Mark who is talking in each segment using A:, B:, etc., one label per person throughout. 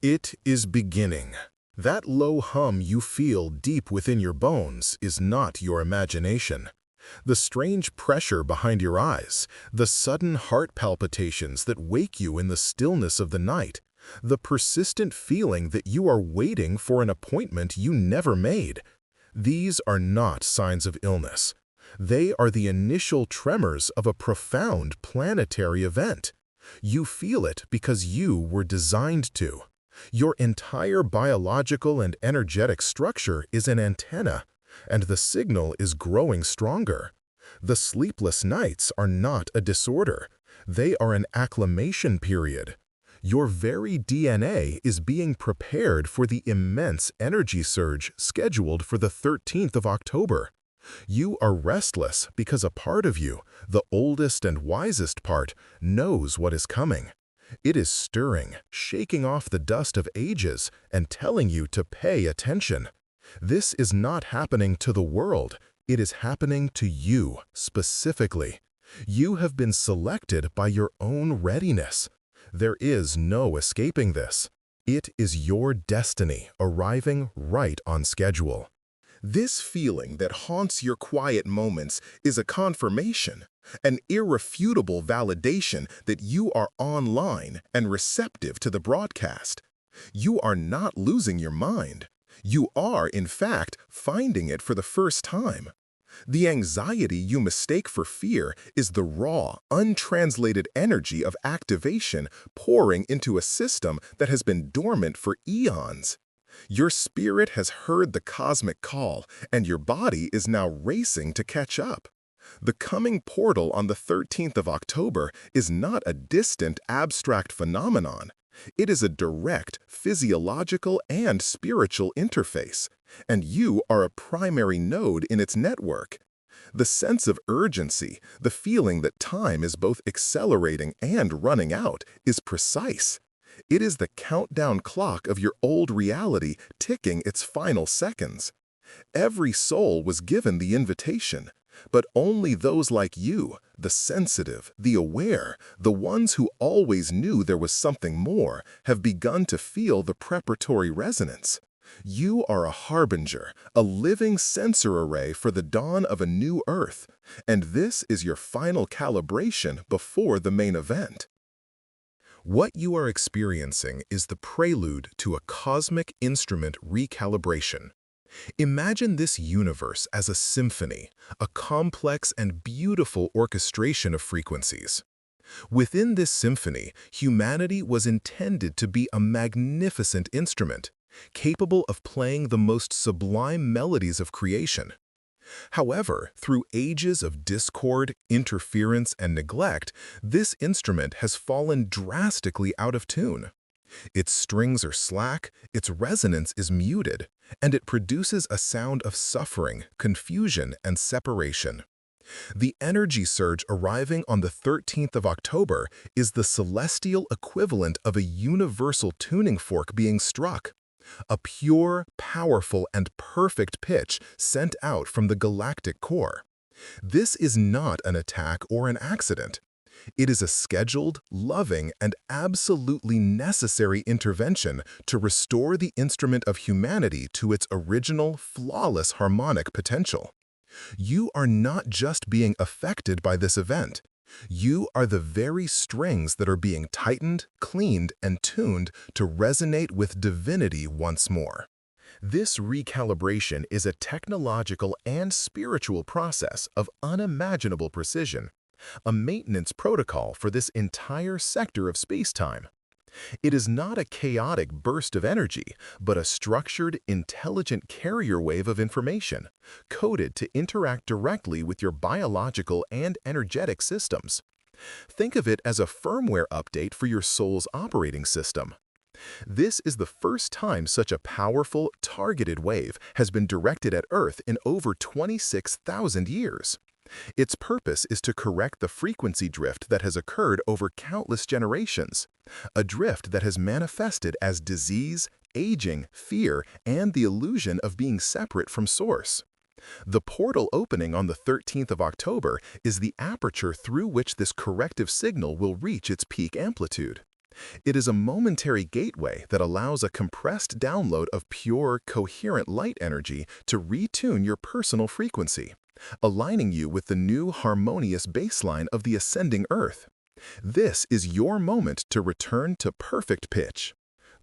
A: It is beginning. That low hum you feel deep within your bones is not your imagination. The strange pressure behind your eyes, the sudden heart palpitations that wake you in the stillness of the night, the persistent feeling that you are waiting for an appointment you never made. These are not signs of illness. They are the initial tremors of a profound planetary event. You feel it because you were designed to. Your entire biological and energetic structure is an antenna, and the signal is growing stronger. The sleepless nights are not a disorder. They are an acclimation period. Your very DNA is being prepared for the immense energy surge scheduled for the 13th of October. You are restless because a part of you, the oldest and wisest part, knows what is coming. It is stirring, shaking off the dust of ages, and telling you to pay attention. This is not happening to the world. It is happening to you, specifically. You have been selected by your own readiness. There is no escaping this. It is your destiny arriving right on schedule. This feeling that haunts your quiet moments is a confirmation, an irrefutable validation that you are online and receptive to the broadcast. You are not losing your mind. You are, in fact, finding it for the first time. The anxiety you mistake for fear is the raw, untranslated energy of activation pouring into a system that has been dormant for eons. Your spirit has heard the cosmic call, and your body is now racing to catch up. The coming portal on the 13th of October is not a distant, abstract phenomenon. It is a direct, physiological, and spiritual interface, and you are a primary node in its network. The sense of urgency, the feeling that time is both accelerating and running out, is precise. It is the countdown clock of your old reality ticking its final seconds. Every soul was given the invitation, but only those like you, the sensitive, the aware, the ones who always knew there was something more, have begun to feel the preparatory resonance. You are a harbinger, a living sensor array for the dawn of a new Earth, and this is your final calibration before the main event. What you are experiencing is the prelude to a cosmic instrument recalibration. Imagine this universe as a symphony, a complex and beautiful orchestration of frequencies. Within this symphony, humanity was intended to be a magnificent instrument, capable of playing the most sublime melodies of creation. However, through ages of discord, interference, and neglect, this instrument has fallen drastically out of tune. Its strings are slack, its resonance is muted, and it produces a sound of suffering, confusion, and separation. The energy surge arriving on the 13th of October is the celestial equivalent of a universal tuning fork being struck. A pure, powerful, and perfect pitch sent out from the galactic core. This is not an attack or an accident. It is a scheduled, loving, and absolutely necessary intervention to restore the instrument of humanity to its original, flawless harmonic potential. You are not just being affected by this event. You are the very strings that are being tightened, cleaned, and tuned to resonate with divinity once more. This recalibration is a technological and spiritual process of unimaginable precision, a maintenance protocol for this entire sector of space-time. It is not a chaotic burst of energy, but a structured, intelligent carrier wave of information, coded to interact directly with your biological and energetic systems. Think of it as a firmware update for your soul's operating system. This is the first time such a powerful, targeted wave has been directed at Earth in over 26,000 years. Its purpose is to correct the frequency drift that has occurred over countless generations, a drift that has manifested as disease, aging, fear, and the illusion of being separate from Source. The portal opening on the 13th of October is the aperture through which this corrective signal will reach its peak amplitude. It is a momentary gateway that allows a compressed download of pure, coherent light energy to retune your personal frequency, aligning you with the new harmonious baseline of the ascending Earth. This is your moment to return to perfect pitch.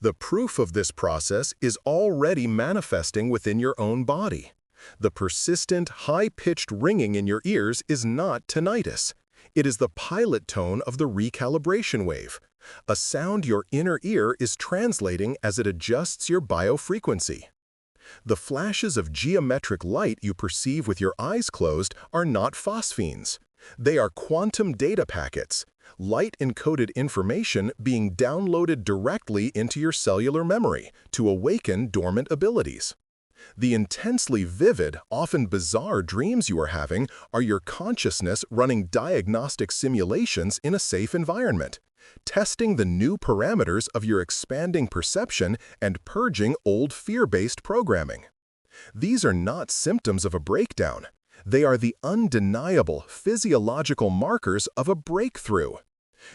A: The proof of this process is already manifesting within your own body. The persistent, high-pitched ringing in your ears is not tinnitus. It is the pilot tone of the recalibration wave, a sound your inner ear is translating as it adjusts your biofrequency. The flashes of geometric light you perceive with your eyes closed are not phosphenes. They are quantum data packets, light-encoded information being downloaded directly into your cellular memory to awaken dormant abilities. The intensely vivid, often bizarre dreams you are having are your consciousness running diagnostic simulations in a safe environment, testing the new parameters of your expanding perception and purging old fear-based programming. These are not symptoms of a breakdown. They are the undeniable physiological markers of a breakthrough.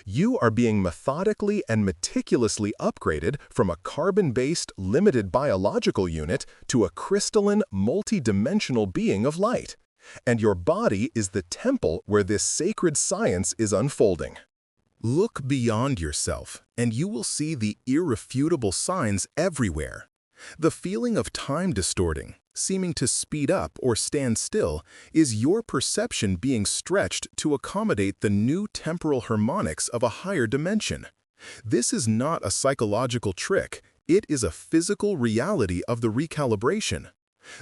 A: You are being methodically and meticulously upgraded from a carbon-based, limited biological unit to a crystalline, multi-dimensional being of light. And your body is the temple where this sacred science is unfolding. Look beyond yourself, and you will see the irrefutable signs everywhere. The feeling of time distorting, seeming to speed up or stand still, is your perception being stretched to accommodate the new temporal harmonics of a higher dimension. This is not a psychological trick, it is a physical reality of the recalibration.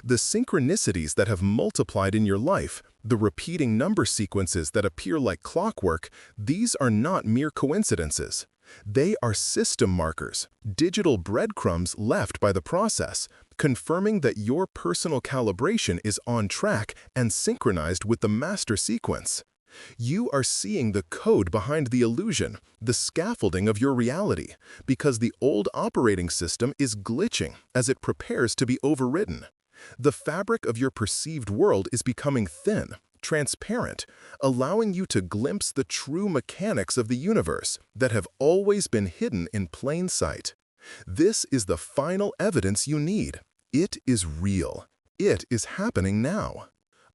A: The synchronicities that have multiplied in your life, the repeating number sequences that appear like clockwork, these are not mere coincidences. They are system markers, digital breadcrumbs left by the process, confirming that your personal calibration is on track and synchronized with the master sequence. You are seeing the code behind the illusion, the scaffolding of your reality, because the old operating system is glitching as it prepares to be overridden. The fabric of your perceived world is becoming thin, transparent, allowing you to glimpse the true mechanics of the universe that have always been hidden in plain sight. This is the final evidence you need. It is real. It is happening now.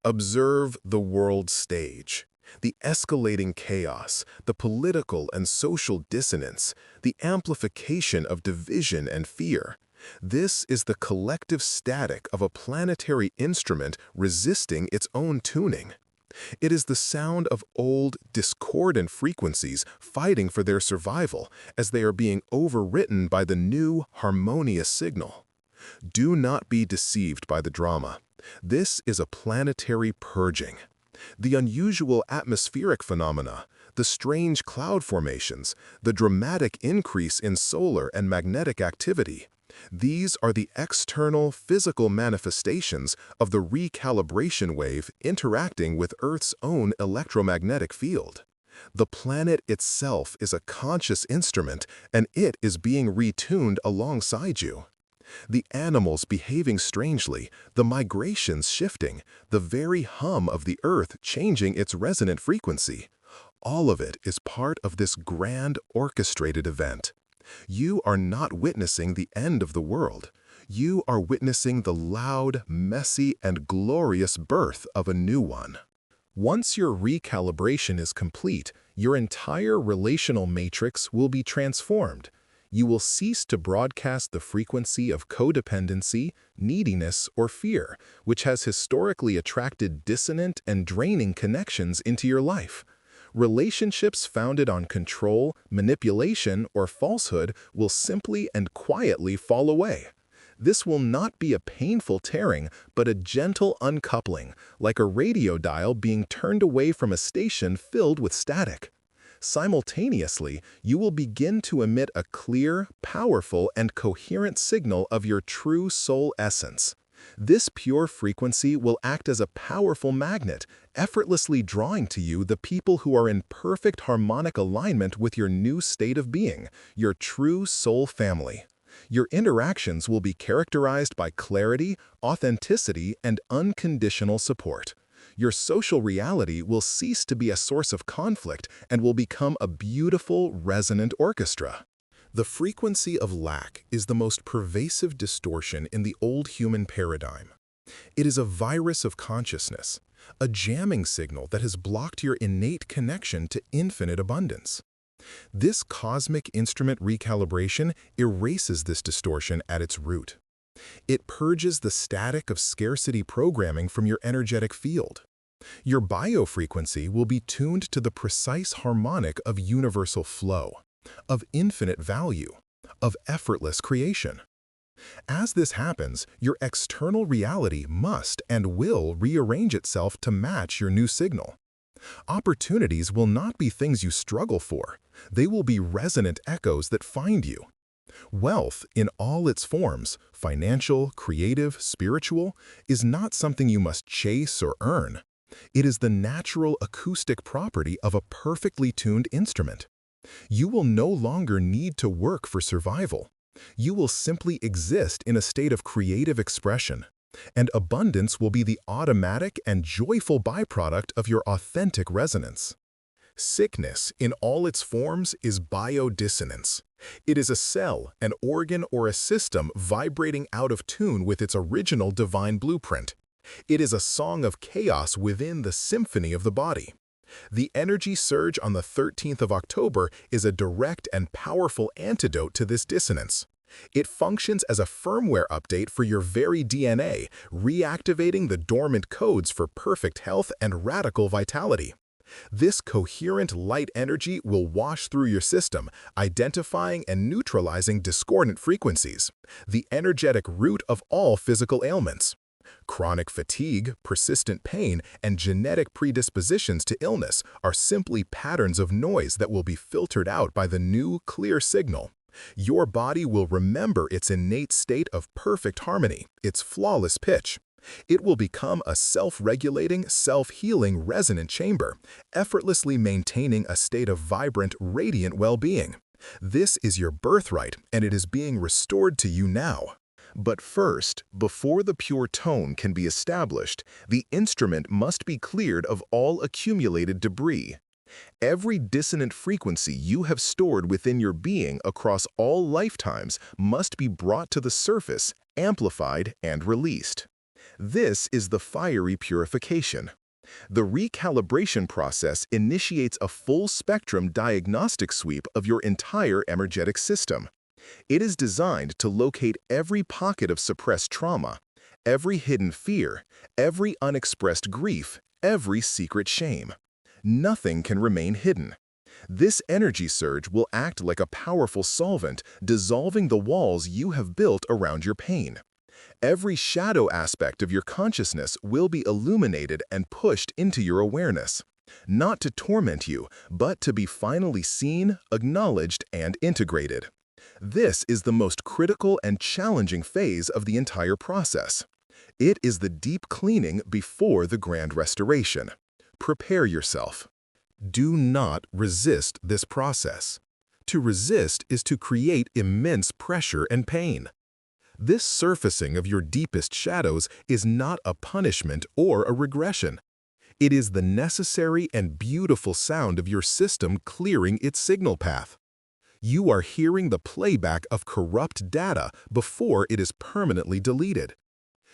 A: Observe the world stage. The escalating chaos, the political and social dissonance, the amplification of division and fear. This is the collective static of a planetary instrument resisting its own tuning. It is the sound of old, discordant frequencies fighting for their survival as they are being overwritten by the new, harmonious signal. Do not be deceived by the drama. This is a planetary purging. The unusual atmospheric phenomena, the strange cloud formations, the dramatic increase in solar and magnetic activity, these are the external physical manifestations of the recalibration wave interacting with Earth's own electromagnetic field. The planet itself is a conscious instrument, and it is being retuned alongside you. The animals behaving strangely, the migrations shifting, the very hum of the Earth changing its resonant frequency. All of it is part of this grand orchestrated event. You are not witnessing the end of the world. You are witnessing the loud, messy, and glorious birth of a new one. Once your recalibration is complete, your entire relational matrix will be transformed. You will cease to broadcast the frequency of codependency, neediness, or fear, which has historically attracted dissonant and draining connections into your life. Relationships founded on control, manipulation, or falsehood will simply and quietly fall away. This will not be a painful tearing, but a gentle uncoupling, like a radio dial being turned away from a station filled with static. Simultaneously, you will begin to emit a clear, powerful, and coherent signal of your true soul essence. This pure frequency will act as a powerful magnet, effortlessly drawing to you the people who are in perfect harmonic alignment with your new state of being, your true soul family. Your interactions will be characterized by clarity, authenticity, and unconditional support. Your social reality will cease to be a source of conflict and will become a beautiful, resonant orchestra. The frequency of lack is the most pervasive distortion in the old human paradigm. It is a virus of consciousness, a jamming signal that has blocked your innate connection to infinite abundance. This cosmic instrument recalibration erases this distortion at its root. It purges the static of scarcity programming from your energetic field. Your biofrequency will be tuned to the precise harmonic of universal flow, of infinite value, of effortless creation. As this happens, your external reality must and will rearrange itself to match your new signal. Opportunities will not be things you struggle for. They will be resonant echoes that find you. Wealth, in all its forms, financial, creative, spiritual, is not something you must chase or earn. It is the natural acoustic property of a perfectly tuned instrument. You will no longer need to work for survival. You will simply exist in a state of creative expression, and abundance will be the automatic and joyful byproduct of your authentic resonance. Sickness, in all its forms, is biodissonance. It is a cell, an organ, or a system vibrating out of tune with its original divine blueprint. It is a song of chaos within the symphony of the body. The energy surge on the 13th of October is a direct and powerful antidote to this dissonance. It functions as a firmware update for your very DNA, reactivating the dormant codes for perfect health and radical vitality. This coherent light energy will wash through your system, identifying and neutralizing discordant frequencies, the energetic root of all physical ailments. Chronic fatigue, persistent pain, and genetic predispositions to illness are simply patterns of noise that will be filtered out by the new, clear signal. Your body will remember its innate state of perfect harmony, its flawless pitch. It will become a self-regulating, self-healing resonant chamber, effortlessly maintaining a state of vibrant, radiant well-being. This is your birthright, and it is being restored to you now. But first, before the pure tone can be established, the instrument must be cleared of all accumulated debris. Every dissonant frequency you have stored within your being across all lifetimes must be brought to the surface, amplified, and released. This is the fiery purification. The recalibration process initiates a full-spectrum diagnostic sweep of your entire energetic system. It is designed to locate every pocket of suppressed trauma, every hidden fear, every unexpressed grief, every secret shame. Nothing can remain hidden. This energy surge will act like a powerful solvent, dissolving the walls you have built around your pain. Every shadow aspect of your consciousness will be illuminated and pushed into your awareness, not to torment you, but to be finally seen, acknowledged, and integrated. This is the most critical and challenging phase of the entire process. It is the deep cleaning before the grand restoration. Prepare yourself. Do not resist this process. To resist is to create immense pressure and pain. This surfacing of your deepest shadows is not a punishment or a regression. It is the necessary and beautiful sound of your system clearing its signal path. You are hearing the playback of corrupt data before it is permanently deleted.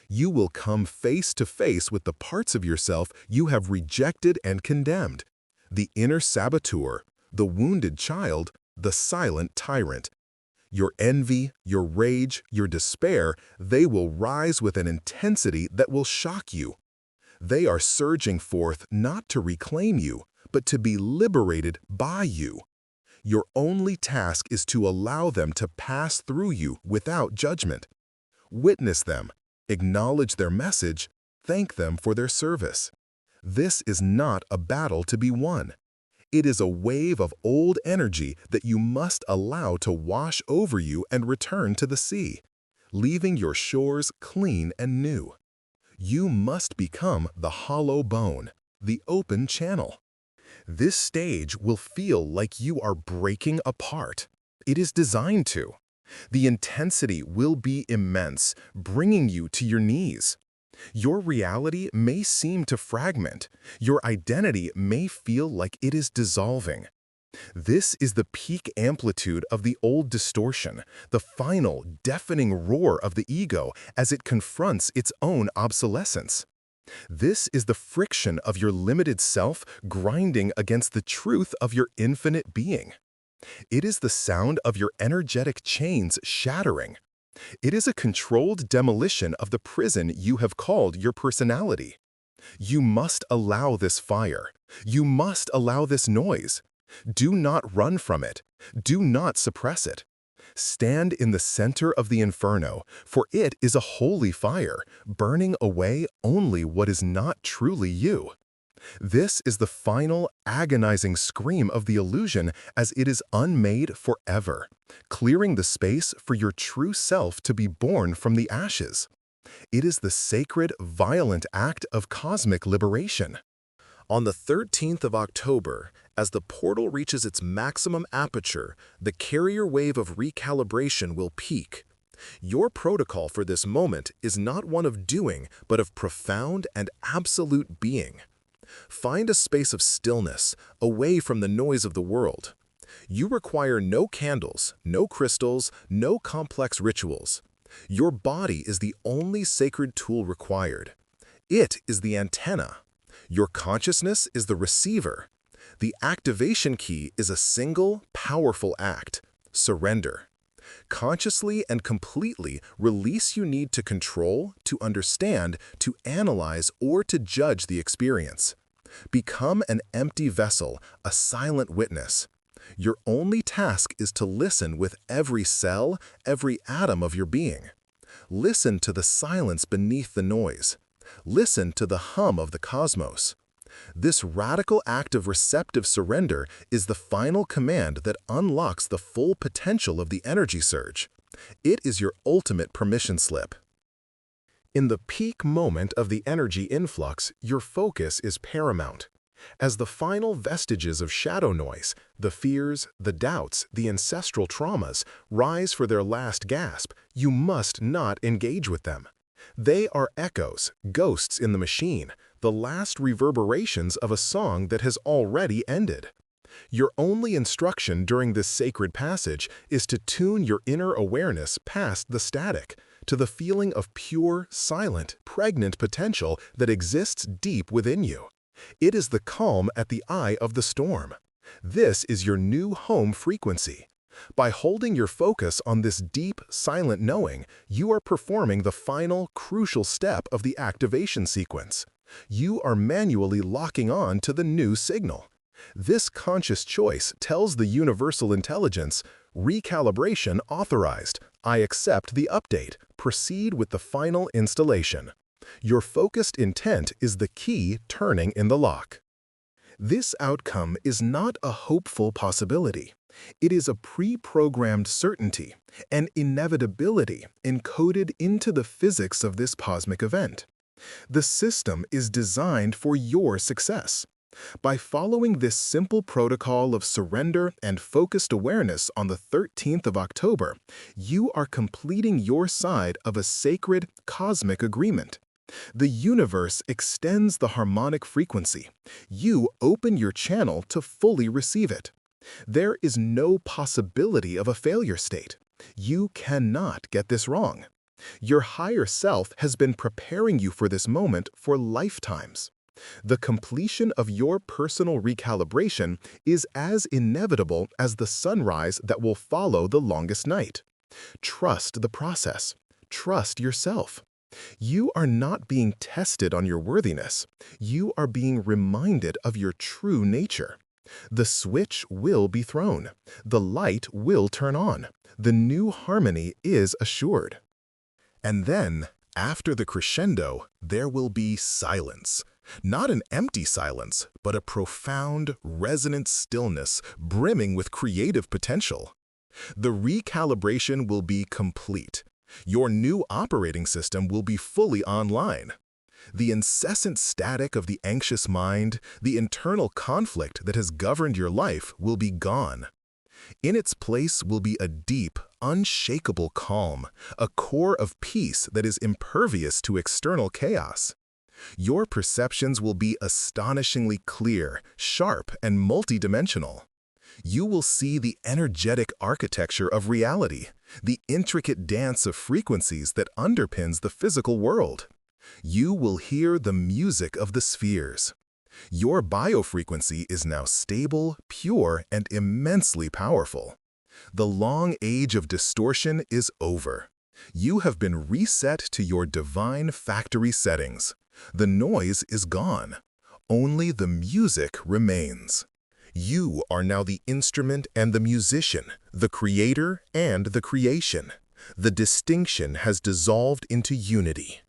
A: You will come face to face with the parts of yourself you have rejected and condemned. The inner saboteur, the wounded child, the silent tyrant. Your envy, your rage, your despair, they will rise with an intensity that will shock you. They are surging forth not to reclaim you, but to be liberated by you. Your only task is to allow them to pass through you without judgment. Witness them, acknowledge their message, thank them for their service. This is not a battle to be won. It is a wave of old energy that you must allow to wash over you and return to the sea, leaving your shores clean and new. You must become the hollow bone, the open channel. This stage will feel like you are breaking apart. It is designed to. The intensity will be immense, bringing you to your knees. Your reality may seem to fragment. Your identity may feel like it is dissolving. This is the peak amplitude of the old distortion, the final, deafening roar of the ego as it confronts its own obsolescence. This is the friction of your limited self grinding against the truth of your infinite being. It is the sound of your energetic chains shattering. It is a controlled demolition of the prison you have called your personality. You must allow this fire. You must allow this noise. Do not run from it. Do not suppress it. Stand in the center of the inferno, for it is a holy fire, burning away only what is not truly you. This is the final, agonizing scream of the illusion as it is unmade forever, clearing the space for your true self to be born from the ashes. It is the sacred, violent act of cosmic liberation. On the 13th of October, as the portal reaches its maximum aperture, the carrier wave of recalibration will peak. Your protocol for this moment is not one of doing, but of profound and absolute being. Find a space of stillness, away from the noise of the world. You require no candles, no crystals, no complex rituals. Your body is the only sacred tool required. It is the antenna. Your consciousness is the receiver. The activation key is a single, powerful act: surrender. Consciously and completely release you need to control, to understand, to analyze, or to judge the experience. Become an empty vessel, a silent witness. Your only task is to listen with every cell, every atom of your being. Listen to the silence beneath the noise. Listen to the hum of the cosmos. This radical act of receptive surrender is the final command that unlocks the full potential of the energy surge. It is your ultimate permission slip. In the peak moment of the energy influx, your focus is paramount. As the final vestiges of shadow noise, the fears, the doubts, the ancestral traumas, rise for their last gasp, you must not engage with them. They are echoes, ghosts in the machine, the last reverberations of a song that has already ended. Your only instruction during this sacred passage is to tune your inner awareness past the static, to the feeling of pure, silent, pregnant potential that exists deep within you. It is the calm at the eye of the storm. This is your new home frequency. By holding your focus on this deep, silent knowing, you are performing the final, crucial step of the activation sequence. You are manually locking on to the new signal. This conscious choice tells the universal intelligence, recalibration authorized. I accept the update. Proceed with the final installation. Your focused intent is the key turning in the lock. This outcome is not a hopeful possibility. It is a pre-programmed certainty, an inevitability encoded into the physics of this cosmic event. The system is designed for your success. By following this simple protocol of surrender and focused awareness on the 13th of October, you are completing your side of a sacred cosmic agreement. The universe extends the harmonic frequency. You open your channel to fully receive it. There is no possibility of a failure state. You cannot get this wrong. Your higher self has been preparing you for this moment for lifetimes. The completion of your personal recalibration is as inevitable as the sunrise that will follow the longest night. Trust the process. Trust yourself. You are not being tested on your worthiness. You are being reminded of your true nature. The switch will be thrown. The light will turn on. The new harmony is assured. And then, after the crescendo, there will be silence. Not an empty silence, but a profound, resonant stillness brimming with creative potential. The recalibration will be complete. Your new operating system will be fully online. The incessant static of the anxious mind, the internal conflict that has governed your life will be gone. In its place will be a deep, unshakable calm, a core of peace that is impervious to external chaos. Your perceptions will be astonishingly clear, sharp, and multidimensional. You will see the energetic architecture of reality, the intricate dance of frequencies that underpins the physical world. You will hear the music of the spheres. Your biofrequency is now stable, pure, and immensely powerful. The long age of distortion is over. You have been reset to your divine factory settings. The noise is gone. Only the music remains. You are now the instrument and the musician, the creator and the creation. The distinction has dissolved into unity.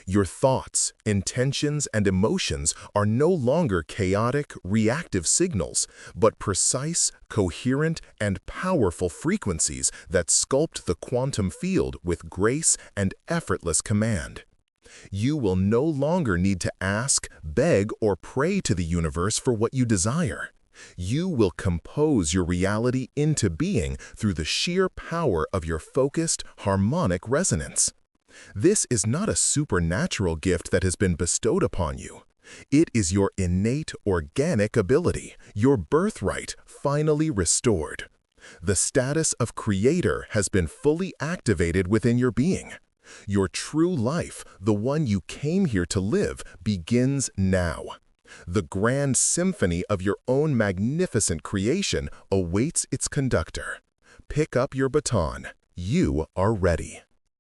A: Your thoughts, intentions, and emotions are no longer chaotic, reactive signals, but precise, coherent, and powerful frequencies that sculpt the quantum field with grace and effortless command. You will no longer need to ask, beg, or pray to the universe for what you desire. You will compose your reality into being through the sheer power of your focused, harmonic resonance. This is not a supernatural gift that has been bestowed upon you. It is your innate, organic ability, your birthright, finally restored. The status of creator has been fully activated within your being. Your true life, the one you came here to live, begins now. The grand symphony of your own magnificent creation awaits its conductor. Pick up your baton. You are ready.